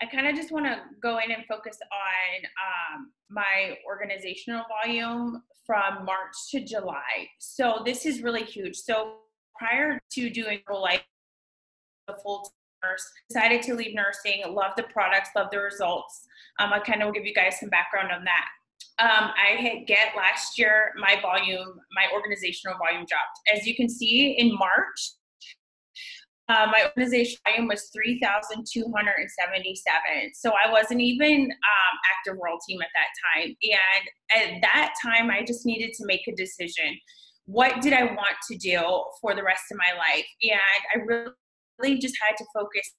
I kind of just want to go in and focus on my organizational volume from March to July. So this is really huge. So prior to doing Herbalife, a full nurse, decided to leave nursing, love the products, love the results. I kind of will give you guys some background on that. I hit get last year, my organizational volume dropped. As you can see in March, my organization volume was 3,277. So I wasn't even active world team at that time. And at that time, I just needed to make a decision. What did I want to do for the rest of my life? And I really just had to focus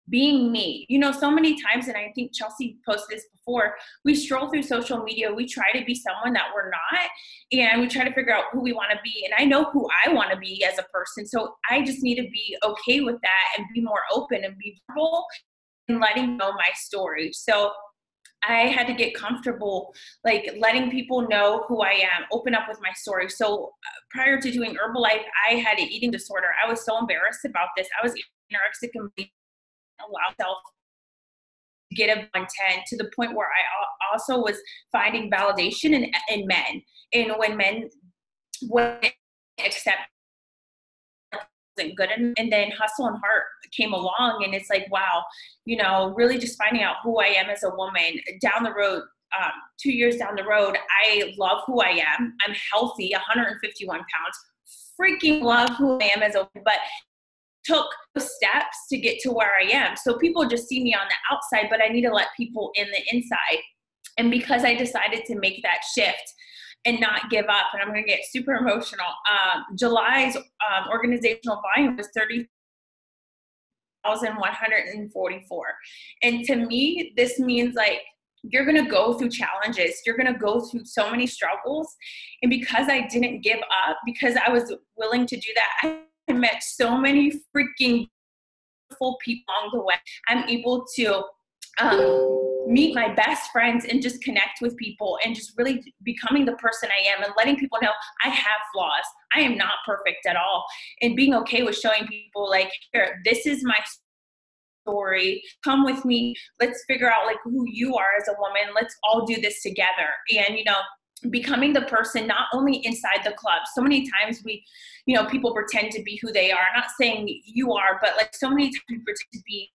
being me. You know, so many times, and I think Chelsea posted this before, we stroll through social media, we try to be someone that we're not, and we try to figure out who we want to be. And I know who I want to be as a person, so I just need to be okay with that and be more open and be vulnerable and letting know my story. So I had to get comfortable, like letting people know who I am, open up with my story. So prior to doing Herbalife, I had an eating disorder. I was so embarrassed about this. I was anorexic and allow myself to get a 110 to the point where I also was finding validation in men. And when men wouldn't accept wasn't good, and then Hustle and Heart came along, and it's like, wow, you know, really just finding out who I am as a woman down the road. 2 years down the road, I love who I am. I'm healthy, 151 pounds, freaking love who I am as a woman, but took steps to get to where I am. So people just see me on the outside, but I need to let people in the inside. And because I decided to make that shift and not give up, and I'm going to get super emotional, July's organizational volume was 30,144. And to me, this means like, you're going to go through challenges. You're going to go through so many struggles. And because I didn't give up, because I was willing to do that, I met so many freaking beautiful people along the way. I'm able to meet my best friends and just connect with people and just really becoming the person I am and letting people know I have flaws. I am not perfect at all. And being okay with showing people like, here, this is my story. Come with me. Let's figure out like who you are as a woman. Let's all do this together. And, you know, becoming the person not only inside the club. So many times people pretend to be who they are. I'm not saying you are, but like so many times we pretend to be.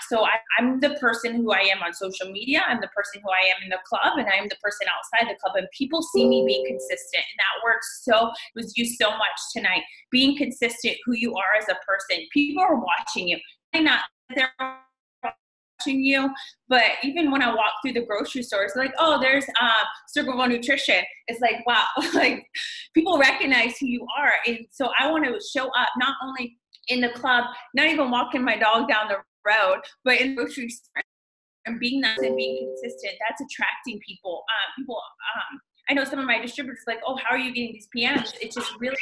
So I'm the person who I am on social media. I'm the person who I am in the club, and I'm the person outside the club. And people see me being consistent, and that works it was used so much tonight. Being consistent, who you are as a person. People are watching you. They're watching you, but even when I walk through the grocery store, it's like, oh, there's Circle of Nutrition. It's like, wow, like people recognize who you are. And so I want to show up not only in the club, not even walking my dog down the road, but in the grocery store and being that and being consistent. That's attracting people. I know some of my distributors like, oh, how are you getting these PMs? It's just really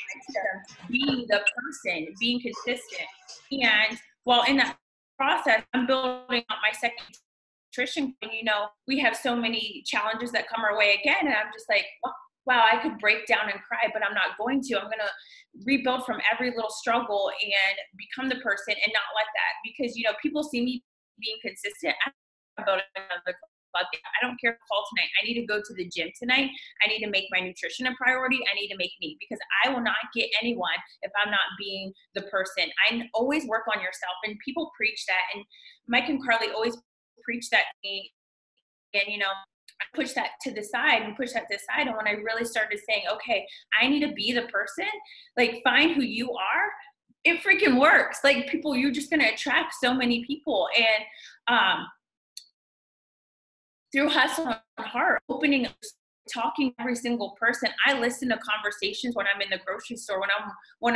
being the person, being consistent. And while in that process, I'm building up my second nutrition. And, you know, we have so many challenges that come our way again. And I'm just like, wow, I could break down and cry, but I'm not going to. I'm going to rebuild from every little struggle and become the person and not let that, because, you know, people see me being consistent. I don't another club. I don't care if I fall tonight. I need to go to the gym tonight. I need to make my nutrition a priority. I need to make me, because I will not get anyone if I'm not being the person. I always work on yourself, and people preach that. And Mike and Carly always preach that to me. And, you know, I push that to the side. And when I really started saying, okay, I need to be the person, like find who you are, it freaking works. Like people, you're just going to attract so many people. And through Hustle and Heart, talking to every single person. I listen to conversations when I'm in the grocery store, when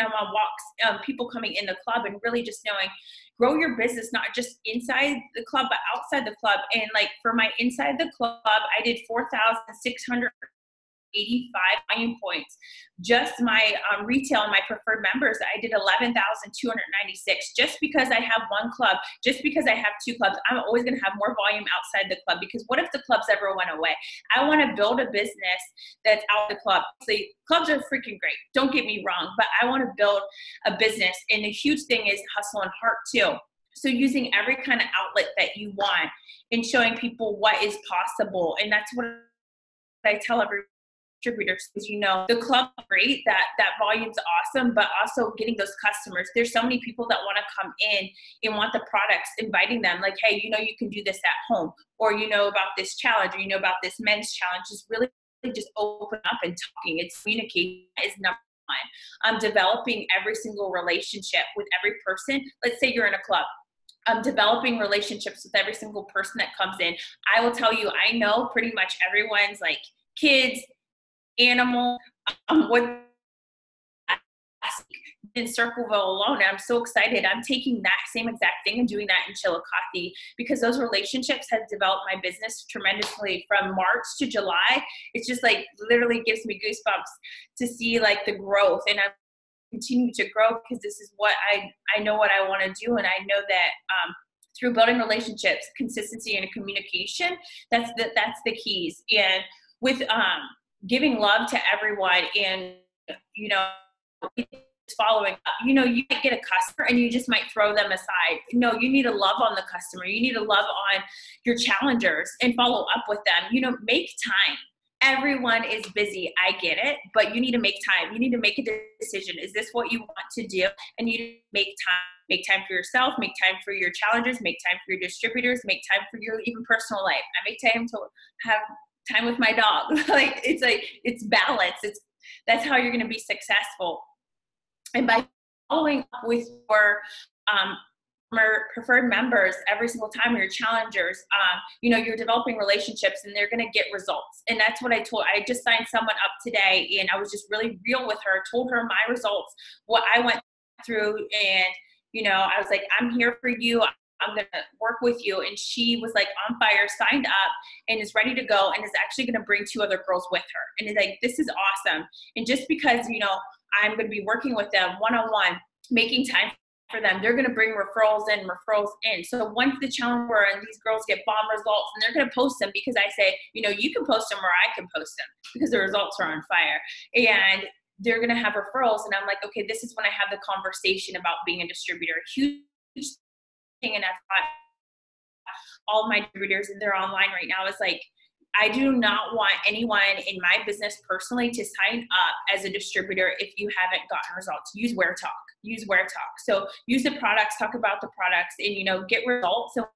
I'm on walks, people coming in the club, and really just knowing, grow your business, not just inside the club, but outside the club. And like for my inside the club, I did 4,685 volume points. Just my retail and my preferred members, I did 11,296. Just because I have one club, just because I have two clubs, I'm always going to have more volume outside the club, because what if the clubs ever went away? I want to build a business that's out of the club. So clubs are freaking great, don't get me wrong, but I want to build a business. And the huge thing is Hustle and Heart too. So using every kind of outlet that you want and showing people what is possible. And that's what I tell everyone. distributors, because the club great, that volume's awesome, but also getting those customers. There's so many people that want to come in and want the products, inviting them like, hey, you can do this at home, or about this challenge, or about this men's challenge. Just really just open up and talking. It's communication is number one. I'm developing every single relationship with every person. Let's say you're in a club. I'm developing relationships with every single person that comes in. I will tell you, I know pretty much everyone's like kids, animal, what in Circleville alone. And I'm so excited. I'm taking that same exact thing and doing that in Chillicothe, because those relationships have developed my business tremendously from March to July. It's just like literally gives me goosebumps to see like the growth, and I'm continue to grow because this is what I know what I want to do. And I know that through building relationships, consistency, and communication, that's the keys. And with giving love to everyone, and following up, you might get a customer and you just might throw them aside. No, you need to love on the customer. You need to love on your challengers and follow up with them. Make time. Everyone is busy. I get it, but you need to make time. You need to make a decision. Is this what you want to do? And you need to make time. Make time for yourself. Make time for your challengers. Make time for your distributors. Make time for your even personal life. I make time to have time with my dog. It's balance. That's how you're going to be successful. And by following up with your preferred members every single time, your challengers, you're developing relationships, and they're going to get results. And that's what I just signed someone up today, and I was just really real with her, told her my results, what I went through. And, I was like, I'm here for you. I'm going to work with you. And she was like on fire, signed up, and is ready to go, and is actually going to bring 2 other girls with her. And it's like, this is awesome. And just because, I'm going to be working with them one-on-one, making time for them, they're going to bring referrals in. So once the challenger and these girls get bomb results, and they're going to post them, because I say, you can post them or I can post them, because the results are on fire. And they're going to have referrals. And I'm like, okay, this is when I have the conversation about being a distributor. Huge thing. And I've got all my distributors, and they're online right now. It's like, I do not want anyone in my business personally to sign up as a distributor if you haven't gotten results. Use Where Talk. So use the products, talk about the products, and, get results. And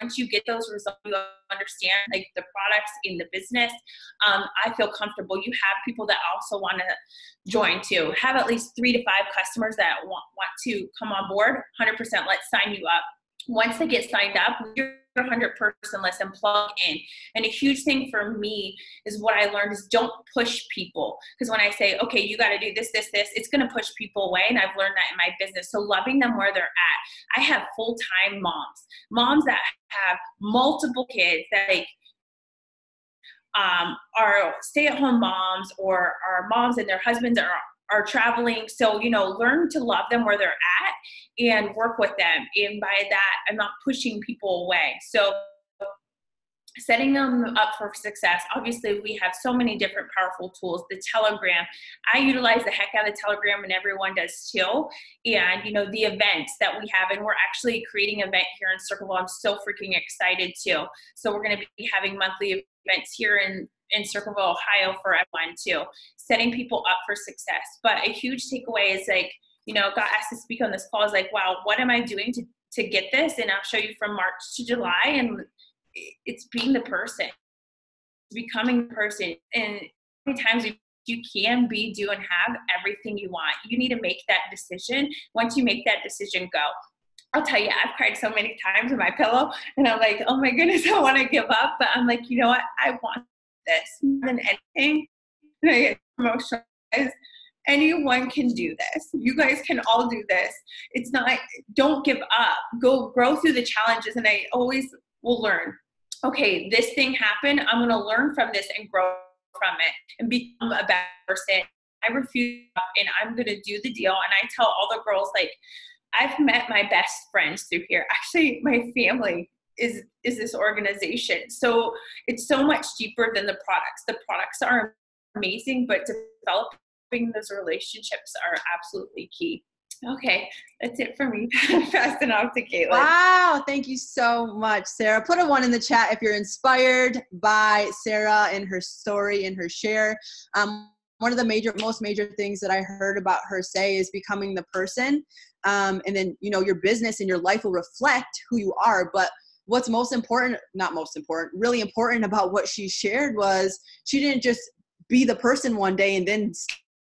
once you get those results, you understand like the products in the business. I feel comfortable. You have people that also want to join too. Have at least 3 to 5 customers that want to come on board. 100%. Let's sign you up. Once they get signed up, you're 100-person list and plug in. And a huge thing for me is what I learned is don't push people. Because when I say, okay, you got to do this, it's going to push people away. And I've learned that in my business. So loving them where they're at. I have full-time moms that have multiple kids that are stay-at-home moms, or are moms and their husbands are traveling. So, learn to love them where they're at and work with them. And by that, I'm not pushing people away. So setting them up for success. Obviously, we have so many different powerful tools. The Telegram, I utilize the heck out of the Telegram, and everyone does too. And, the events that we have, and we're actually creating an event here in Circleville. I'm so freaking excited too. So we're going to be having monthly events here in Circleville, Ohio for everyone too, setting people up for success. But a huge takeaway is like, got asked to speak on this call, is like, wow, what am I doing to get this? And I'll show you from March to July. And it's being the person, becoming the person. And how many times you can be, do, and have everything you want. You need to make that decision. Once you make that decision, go. I'll tell you, I've cried so many times in my pillow, and I'm like, oh my goodness, I want to give up. But I'm like, you know what? I want this more than anything. And I get emotional. Anyone can do this. You guys can all do this. It's not, don't give up. Go grow through the challenges. And I always will learn, okay, this thing happened. I'm going to learn from this and grow from it and become a better person. I refuse, and I'm going to do the deal. And I tell all the girls, like, I've met my best friends through here. Actually, my family is this organization. So it's so much deeper than the products. The products are amazing, but developing those relationships are absolutely key. Okay, that's it for me. Passing off to Caitlin. Wow, thank you so much, Sarah. Put a 1 in the chat if you're inspired by Sarah and her story and her share. One of the most major things that I heard about her say is becoming the person. And then, your business and your life will reflect who you are. But what's really important about what she shared was she didn't just be the person one day and then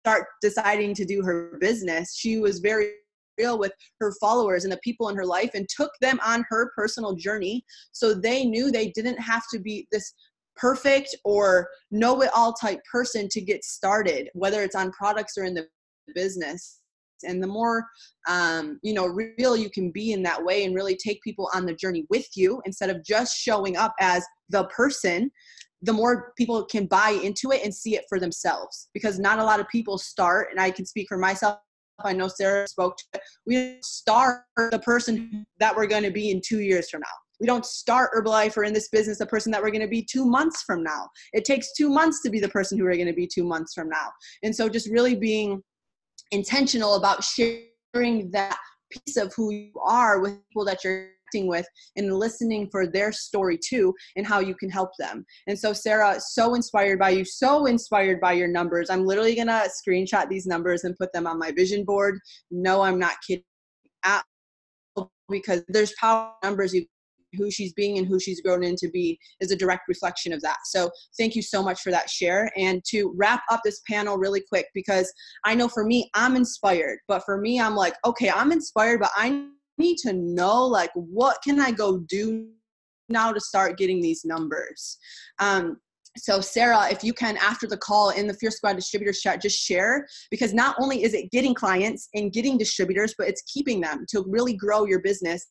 start deciding to do her business. She was very real with her followers and the people in her life and took them on her personal journey, so they knew they didn't have to be this perfect or know-it-all type person to get started, whether it's on products or in the business. And the more real you can be in that way and really take people on the journey with you instead of just showing up as the person, the more people can buy into it and see it for themselves. Because not a lot of people start, and I can speak for myself, I know Sarah spoke to it, we don't start the person that we're going to be in 2 years from now. We don't start Herbalife or in this business the person that we're going to be 2 months from now. It takes 2 months to be the person who we're going to be 2 months from now. And so just really being intentional about sharing that piece of who you are with people that you're connecting with and listening for their story too and how you can help them. And so Sarah, so inspired by you, so inspired by your numbers. I'm literally going to screenshot these numbers and put them on my vision board. No, I'm not kidding at all, because there's power in numbers. Who she's being and who she's grown into be is a direct reflection of that. So thank you so much for that share. And to wrap up this panel really quick, because I know for me, I'm inspired, but for me, I'm like, okay, I'm inspired, but I need to know, like, what can I go do now to start getting these numbers? So Sarah, if you can, after the call in the Fierce Squad distributors chat, just share, because not only is it getting clients and getting distributors, but it's keeping them to really grow your business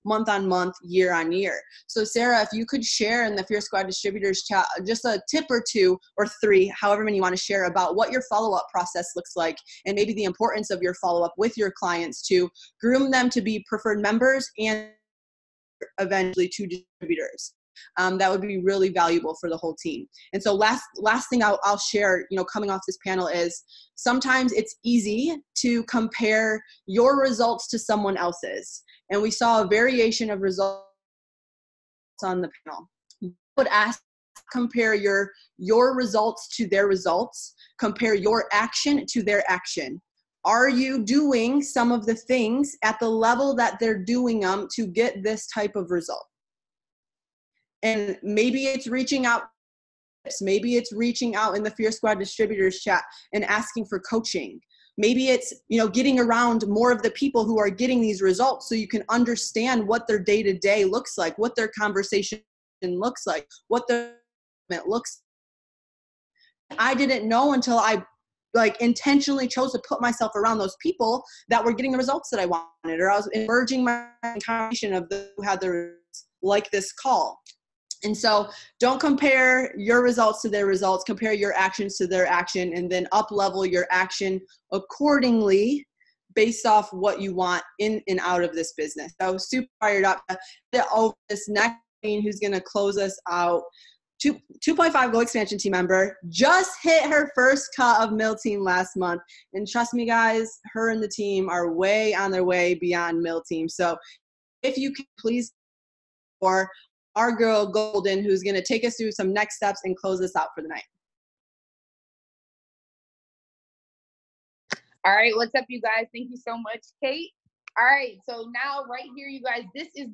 month on month, year on year. So Sarah, if you could share in the Fierce Squad distributors chat, just a tip or 2 or 3, however many you want to share, about what your follow-up process looks like, and maybe the importance of your follow-up with your clients to groom them to be preferred members and eventually to distributors. That would be really valuable for the whole team. And so last thing I'll share, coming off this panel, is sometimes it's easy to compare your results to someone else's. And we saw a variation of results on the panel. I would ask, compare your results to their results, compare your action to their action. Are you doing some of the things at the level that they're doing them to get this type of result? And maybe it's reaching out. Maybe it's reaching out in the Fierce Squad distributors chat and asking for coaching. Maybe it's, getting around more of the people who are getting these results so you can understand what their day-to-day looks like, what their conversation looks like, what their looks like. I didn't know until I intentionally chose to put myself around those people that were getting the results that I wanted, or I was emerging my conversation of those who had the like this call. And so don't compare your results to their results, compare your actions to their action, and then up-level your action accordingly based off what you want in and out of this business. So super fired up. Over this next queen who's going to close us out. 2.5 Goal Expansion team member, just hit her first cut of Mill Team last month. And trust me, guys, her and the team are way on their way beyond Mill Team. So if you can please, for our girl Golden, who's going to take us through some next steps and close us out for the night. All right, what's up, you guys? Thank you so much, Kate. All right, so now right here, you guys, this is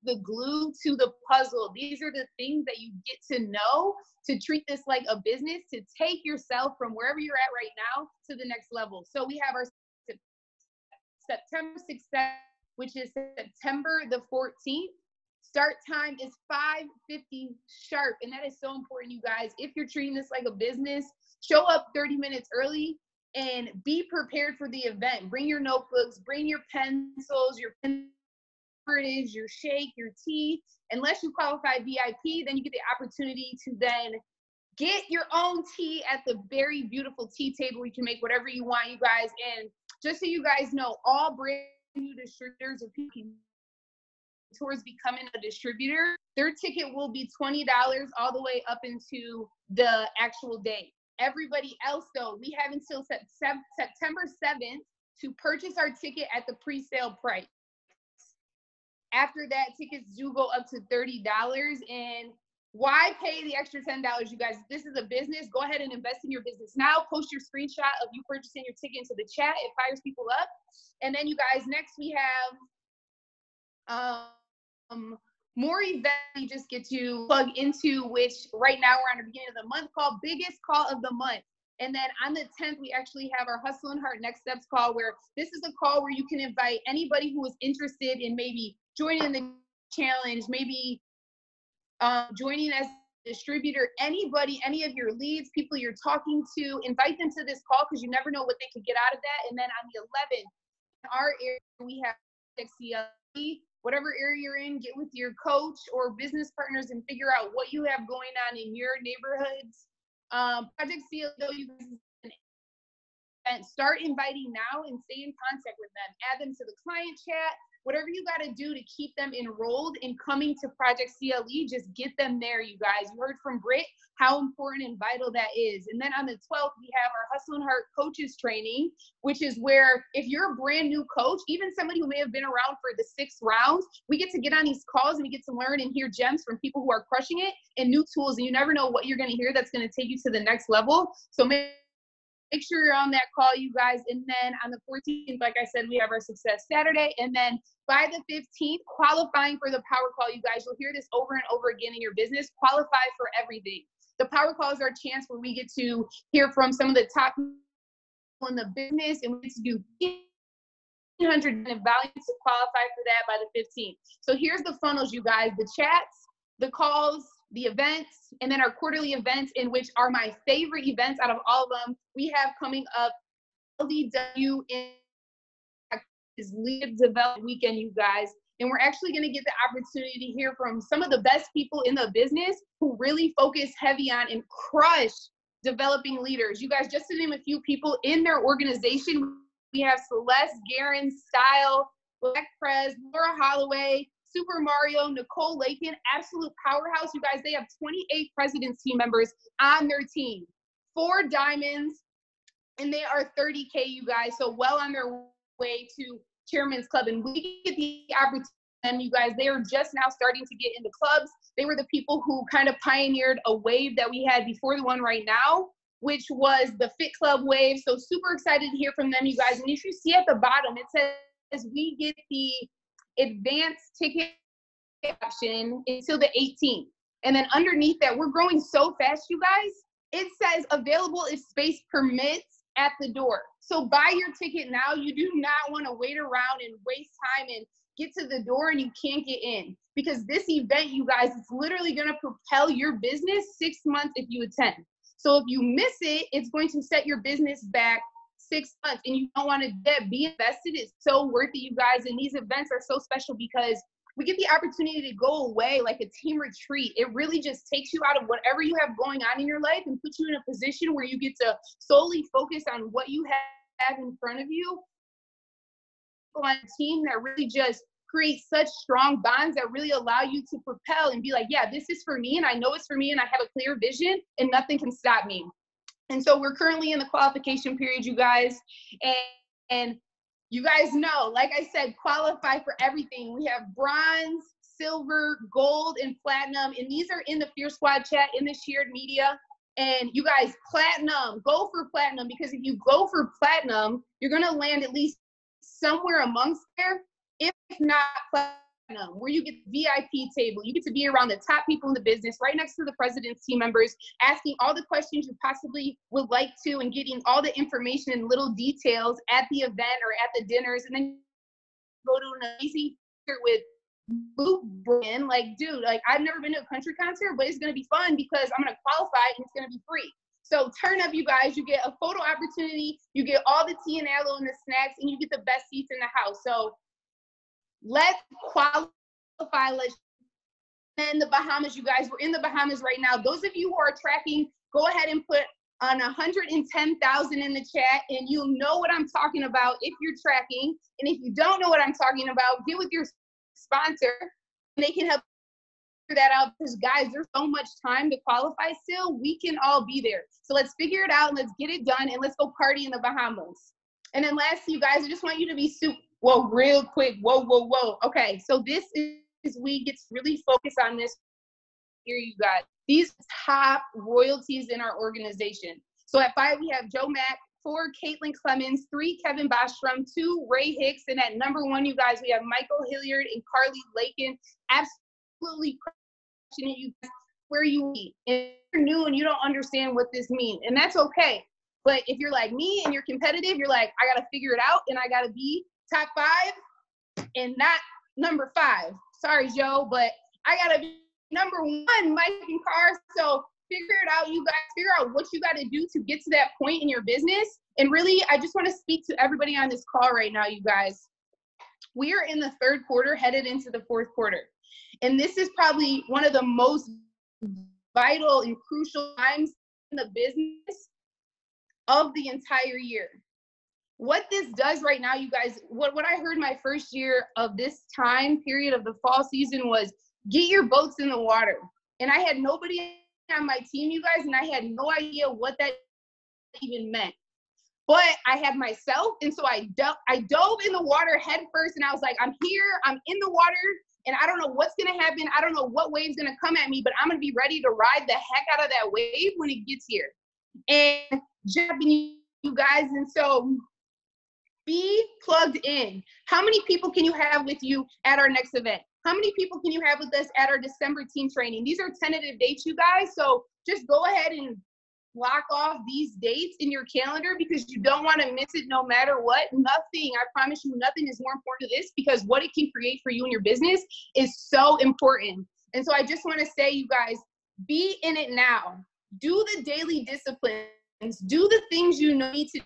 the glue to the puzzle. These are the things that you get to know to treat this like a business, to take yourself from wherever you're at right now to the next level. So we have our September success, which is September the 14th. Start time is 5:50 sharp, and that is so important, you guys. If you're treating this like a business, show up 30 minutes early and be prepared for the event. Bring your notebooks, bring your pencils, your your shake, your tea. Unless you qualify VIP, then you get the opportunity to then get your own tea at the very beautiful tea table. You can make whatever you want, you guys. And just so you guys know, all brand new distributors or people towards becoming a distributor, their ticket will be $20 all the way up into the actual day. Everybody else, though, we have until September 7th to purchase our ticket at the pre-sale price. After that, tickets do go up to $30. And why pay the extra $10, you guys? If this is a business, go ahead and invest in your business now. Post your screenshot of you purchasing your ticket into the chat. It fires people up. And then, you guys, next we have more events you just get to plug into, which right now we're on the beginning of the month called Biggest Call of the Month. And then on the 10th, we actually have our Hustle and Heart Next Steps call, where this is a call where you can invite anybody who is interested in maybe joining the challenge, maybe joining as a distributor, anybody, any of your leads, people you're talking to, invite them to this call because you never know what they could get out of that. And then on the 11th, in our area, we have CLE. Whatever area you're in, get with your coach or business partners and figure out what you have going on in your neighborhoods. Project CLE, you guys, and start inviting now and stay in contact with them. Add them to the client chat. Whatever you got to do to keep them enrolled in coming to Project CLE, just get them there, you guys. You heard from Britt how important and vital that is. And then on the 12th, we have our Hustle and Heart Coaches Training, which is where if you're a brand new coach, even somebody who may have been around for the 6 rounds, we get to get on these calls and we get to learn and hear gems from people who are crushing it and new tools. And you never know what you're going to hear that's going to take you to the next level. So make sure you're on that call, you guys. And then on the 14th, like I said, we have our Success Saturday. And then by the 15th, qualifying for the Power Call, you guys. You'll hear this over and over again in your business. Qualify for everything. The Power Call is our chance where we get to hear from some of the top people in the business, and we get to do 100 volumes to qualify for that by the 15th. So here's the funnels, you guys. The chats, the calls, the events, and then our quarterly events, in which are my favorite events out of all of them. We have coming up LDW is Lead Development Weekend, you guys. And we're actually going to get the opportunity to hear from some of the best people in the business who really focus heavy on and crush developing leaders. You guys, just to name a few people in their organization, we have Celeste, Garen, Style, Black Prez, Laura Holloway, Super Mario, Nicole Lakin, absolute powerhouse. You guys, they have 28 president's team members on their team, 4 diamonds, and they are 30K, you guys. So well on their way to Chairman's Club. And we get the opportunity, and you guys, they are just now starting to get into clubs. They were the people who kind of pioneered a wave that we had before the one right now, which was the Fit Club wave. So super excited to hear from them, you guys. And if you see at the bottom, it says we get the advanced ticket option until the 18th. And then underneath that, we're growing so fast, you guys, it says available if space permits at the door. So buy your ticket now. You do not want to wait around and waste time and get to the door and you can't get in, because this event, you guys, is literally going to propel your business 6 months if you attend. So if you miss it, it's going to set your business back 6 months, and you don't want to be invested. It's so worth it, you guys. And these events are so special because we get the opportunity to go away like a team retreat. It really just takes you out of whatever you have going on in your life and puts you in a position where you get to solely focus on what you have in front of you. On a team that really just creates such strong bonds that really allow you to propel and be like, yeah, this is for me, and I know it's for me, and I have a clear vision, and nothing can stop me. And so we're currently in the qualification period, you guys, and you guys know, like I said, qualify for everything. We have bronze, silver, gold, and platinum, and these are in the Fear Squad chat, in the shared media. And you guys, platinum, go for platinum, because if you go for platinum, you're going to land at least somewhere amongst there, if not platinum, where you get the VIP table. You get to be around the top people in the business, right next to the president's team members, asking all the questions you possibly would like to, and getting all the information and little details at the event or at the dinners. And then go to an amazing concert with Luke Bryan. Like, dude, like, I've never been to a country concert, but it's going to be fun because I'm going to qualify and it's going to be free. So turn up, you guys. You get a photo opportunity, you get all the tea and aloe and the snacks, and you get the best seats in the house. So let's qualify. Let's in the Bahamas, you guys. We're in the Bahamas right now. Those of you who are tracking, go ahead and put on 110,000 in the chat, and you'll know what I'm talking about if you're tracking. And if you don't know what I'm talking about, get with your sponsor, and they can help figure that out, because guys, there's so much time to qualify still. We can all be there. So let's figure it out and let's get it done, and let's go party in the Bahamas. And then lastly, you guys, I just want you to be whoa, real quick. Whoa. Okay, so this is we get to really focus on this here, you guys. These top royalties in our organization. So at 5, we have Joe Mack. 4, Caitlin Clemens. 3, Kevin Bostrom. 2, Ray Hicks. And at number 1, you guys, we have Michael Hilliard and Carly Lakin. Absolutely crushing it, you guys, where you eat. And if you're new and you don't understand what this means, and that's okay. But if you're like me and you're competitive, you're like, I got to figure it out and I got to be top 5 and not number 5. Sorry, Joe, but I got to be number 1, Mike and Carr. So figure it out, you guys. Figure out what you got to do to get to that point in your business. And really, I just want to speak to everybody on this call right now, you guys. We are in the 3rd quarter, headed into the 4th quarter. And this is probably one of the most vital and crucial times in the business of the entire year. What this does right now, you guys, what I heard my first year of this time period of the fall season was get your boats in the water. And I had nobody on my team, you guys, and I had no idea what that even meant. But I had myself, and so I dove in the water head first, and I was like, I'm here, I'm in the water, and I don't know what's going to happen. I don't know what wave's going to come at me, but I'm going to be ready to ride the heck out of that wave when it gets here. And jumping, you guys, and so be plugged in. How many people can you have with you at our next event? How many people can you have with us at our December team training? These are tentative dates, you guys, so just go ahead and block off these dates in your calendar because you don't want to miss it no matter what. Nothing, I promise you, nothing is more important to this because what it can create for you and your business is so important. And so I just want to say, you guys, be in it now. Do the daily disciplines. Do the things you need to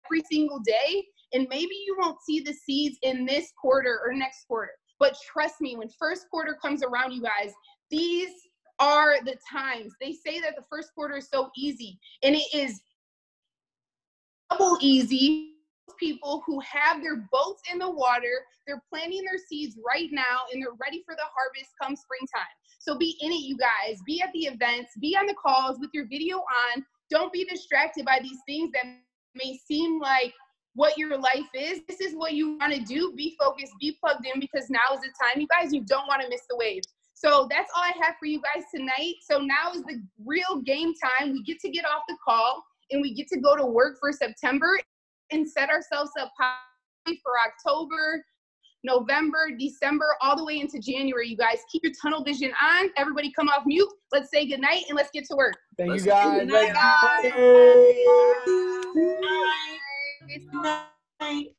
every single day. And maybe you won't see the seeds in this quarter or next quarter. But trust me, when 1st quarter comes around, you guys, these are the times. They say that the 1st quarter is so easy, and it is double easy. People who have their boats in the water, they're planting their seeds right now, and they're ready for the harvest come springtime. So be in it, you guys. Be at the events. Be on the calls with your video on. Don't be distracted by these things that may seem like what your life is. This is what you want to do. Be focused. Be plugged in because now is the time, you guys. You don't want to miss the wave. So that's all I have for you guys tonight. So now is the real game time. We get to get off the call and we get to go to work for September and set ourselves up for October, November, December, all the way into January. You guys keep your tunnel vision on. Everybody come off mute. Let's say goodnight and let's get to work. Thank you, guys. Good night, guys. Good night.